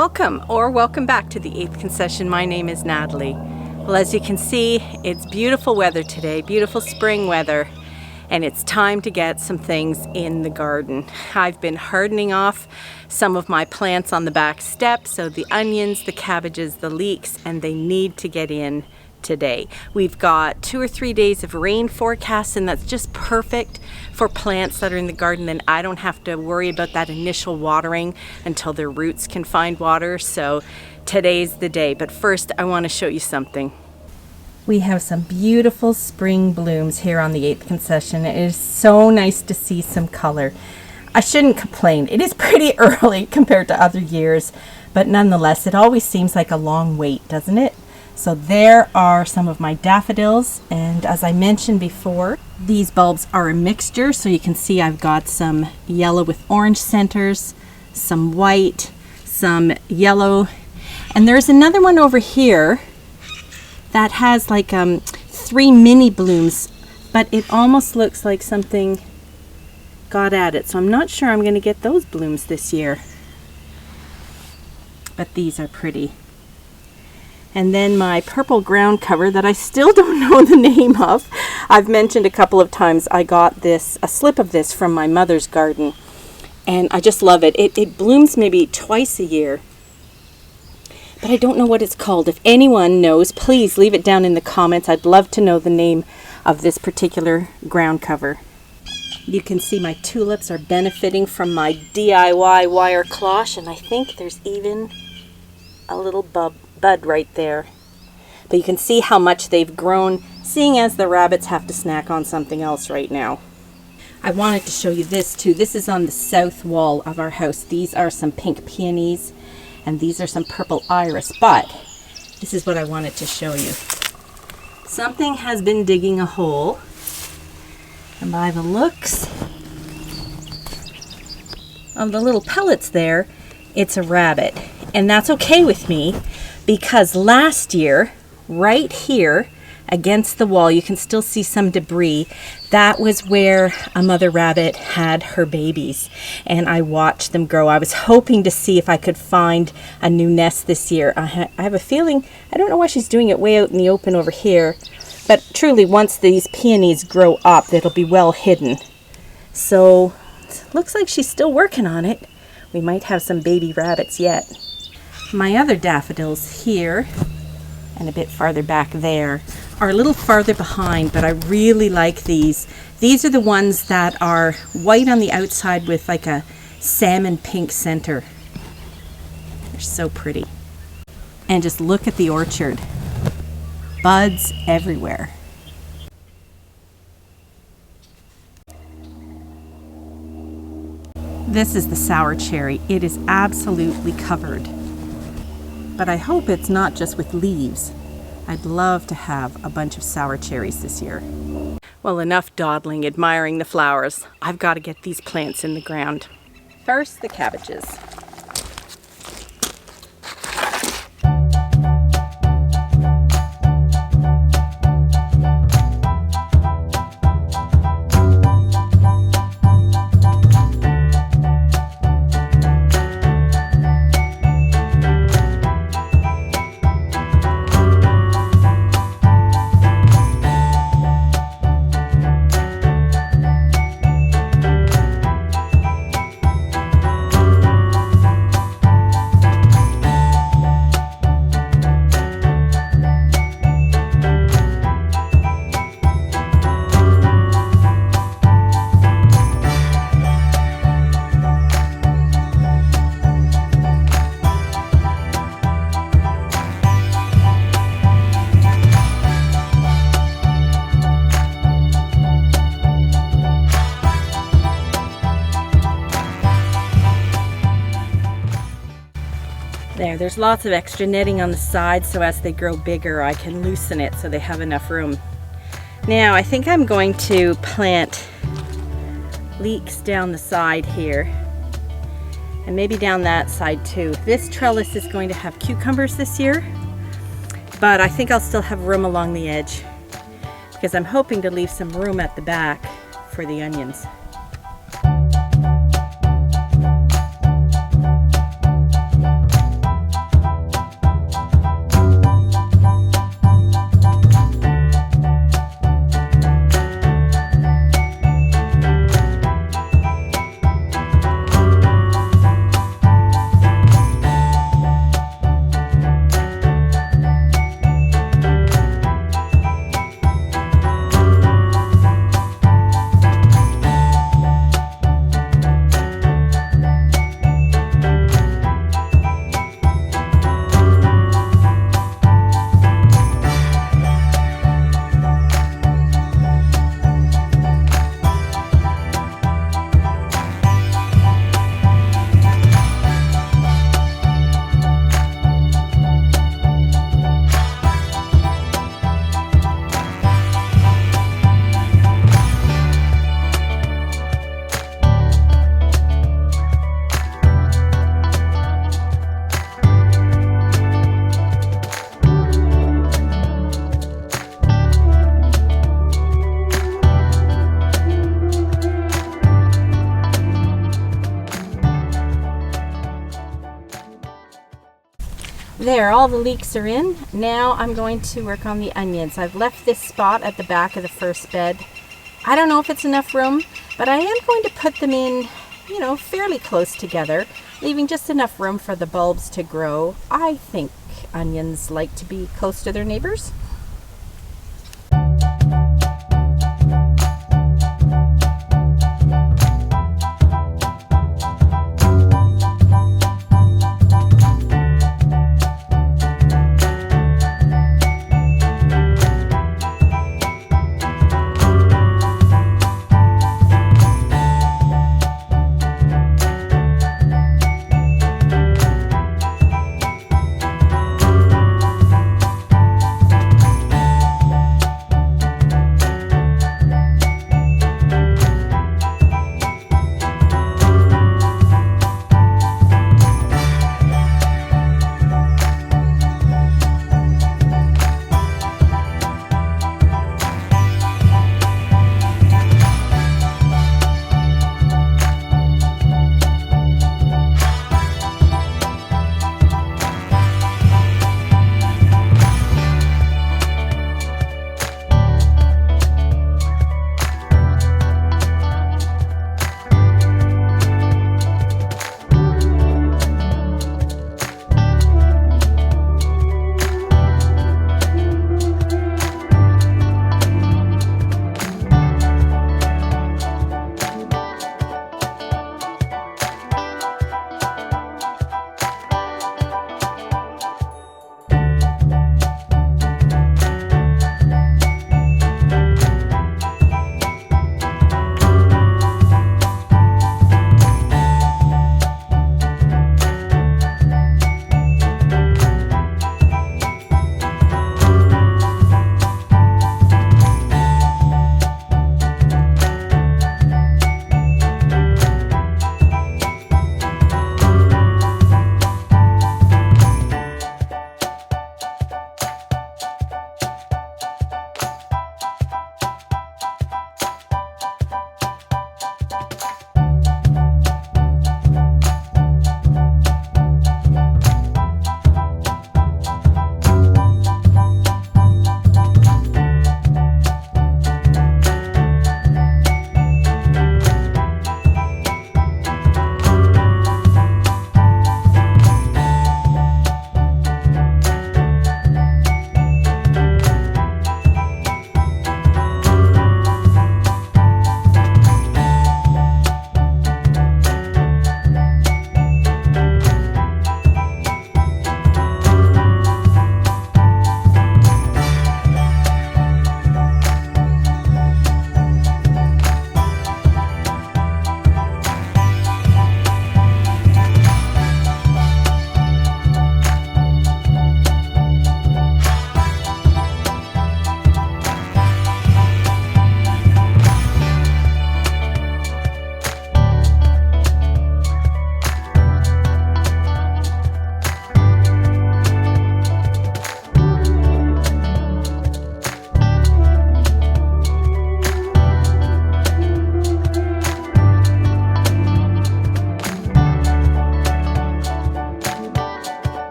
Welcome or welcome back to the 8th concession. My name is Natalie. Well, as you can see, it's beautiful weather today, beautiful spring weather, and it's time to get some things in the garden. I've been hardening off some of my plants on the back step, so the onions, the cabbages, the leeks, and they need to get in today. We've got 2 or 3 days of rain forecast, and that's just perfect for plants that are in the garden. Then I don't have to worry about that initial watering until their roots can find water. So today's the day. But first I want to show you something. We have some beautiful spring blooms here on the 8th concession. It is so nice to see some color. I shouldn't complain. It is pretty early compared to other years, but nonetheless, it always seems like a long wait, doesn't it? So there are some of my daffodils, and as I mentioned before, these bulbs are a mixture, so you can see I've got some yellow with orange centers, some white, some yellow, and there's another one over here that has like 3 mini blooms, but it almost looks like something got at it, so I'm not sure I'm going to get those blooms this year, but these are pretty. And then my purple ground cover that I still don't know the name of. I've mentioned a couple of times I got a slip of this from my mother's garden, and I just love it. It blooms maybe twice a year, but I don't know what it's called. If anyone knows, please leave it down in the comments. I'd love to know the name of this particular ground cover. You can see my tulips are benefiting from my DIY wire cloche, and I think there's even a little bud right there. But you can see how much they've grown, seeing as the rabbits have to snack on something else right now. I wanted to show you this too. This is on the south wall of our house. These are some pink peonies, and these are some purple iris, but this is what I wanted to show you. Something has been digging a hole, and by the looks of the little pellets there, it's a rabbit. And that's okay with me, because last year, right here against the wall, you can still see some debris. That was where a mother rabbit had her babies, and I watched them grow. I was hoping to see if I could find a new nest this year. I have a feeling, I don't know why she's doing it way out in the open over here, but truly once these peonies grow up, it'll be well hidden. So it looks like she's still working on it. We might have some baby rabbits yet. My other daffodils here and a bit farther back there are a little farther behind, but I really like these. These are the ones that are white on the outside with like a salmon pink center. They're so pretty. And just look at the orchard. Buds everywhere. This is the sour cherry. It is absolutely covered. But I hope it's not just with leaves. I'd love to have a bunch of sour cherries this year. Well, enough dawdling, admiring the flowers. I've got to get these plants in the ground. First, the cabbages. There's lots of extra netting on the side, so as they grow bigger I can loosen it so they have enough room. Now I think I'm going to plant leeks down the side here, and maybe down that side too. This trellis is going to have cucumbers this year, but I think I'll still have room along the edge because I'm hoping to leave some room at the back for the onions. There, all the leeks are in. Now I'm going to work on the onions. I've left this spot at the back of the first bed. I don't know if it's enough room, but I am going to put them in, fairly close together, leaving just enough room for the bulbs to grow. I think onions like to be close to their neighbors.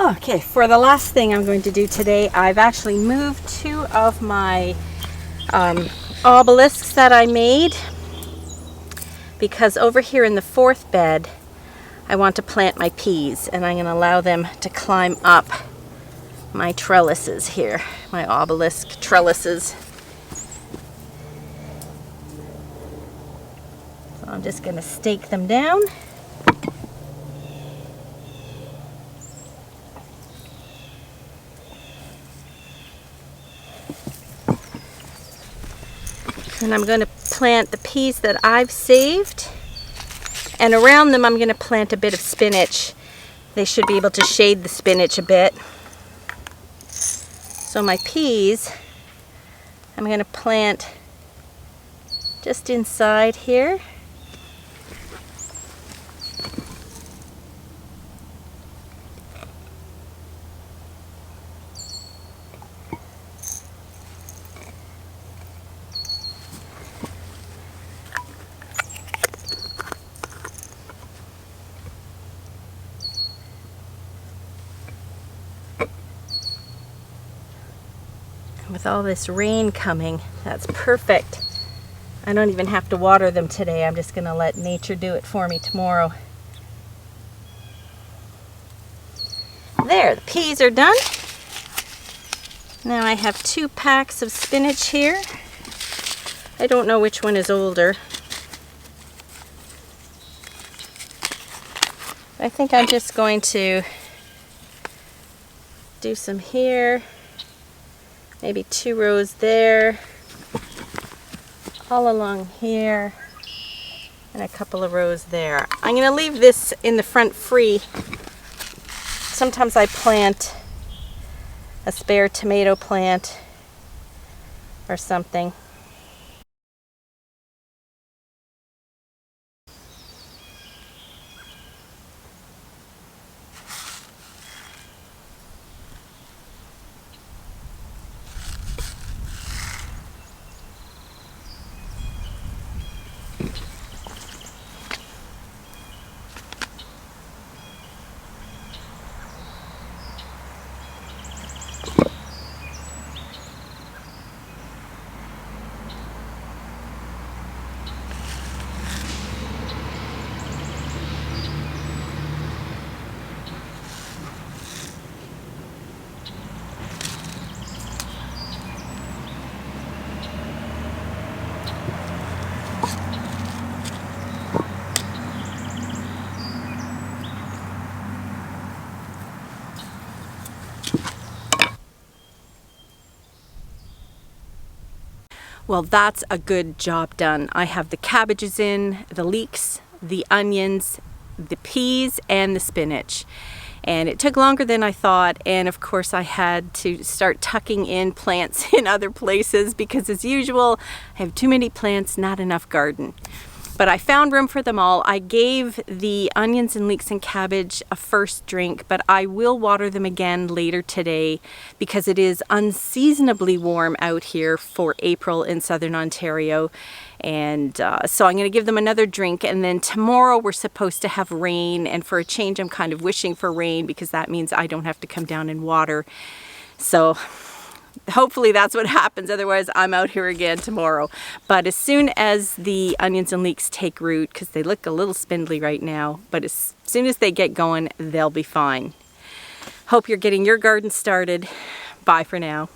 Okay, for the last thing I'm going to do today, I've actually moved 2 of my obelisks that I made, because over here in the 4th bed I want to plant my peas, and I'm going to allow them to climb up my trellises here, my obelisk trellises. So I'm just going to stake them down. And I'm going to plant the peas that I've saved, and around them I'm going to plant a bit of spinach. They should be able to shade the spinach a bit. So my peas, I'm going to plant just inside here. With all this rain coming, that's perfect. I don't even have to water them today. I'm just gonna let nature do it for me tomorrow. There, the peas are done. Now I have 2 packs of spinach here. I don't know which one is older. I think I'm just going to do some here, maybe 2 rows there, all along here, and a couple of rows there. I'm going to leave this in the front free. Sometimes I plant a spare tomato plant or something. Well, that's a good job done. I have the cabbages in, the leeks, the onions, the peas, and the spinach. And it took longer than I thought, and of course I had to start tucking in plants in other places because, as usual, I have too many plants, not enough garden. But I found room for them all. I gave the onions and leeks and cabbage a first drink, but I will water them again later today because it is unseasonably warm out here for April in southern Ontario. And so I'm going to give them another drink, and then tomorrow we're supposed to have rain, and for a change I'm kind of wishing for rain because that means I don't have to come down and water. So hopefully that's what happens, otherwise I'm out here again tomorrow. But as soon as the onions and leeks take root, because they look a little spindly right now, but as soon as they get going, they'll be fine. Hope you're getting your garden started. Bye for now.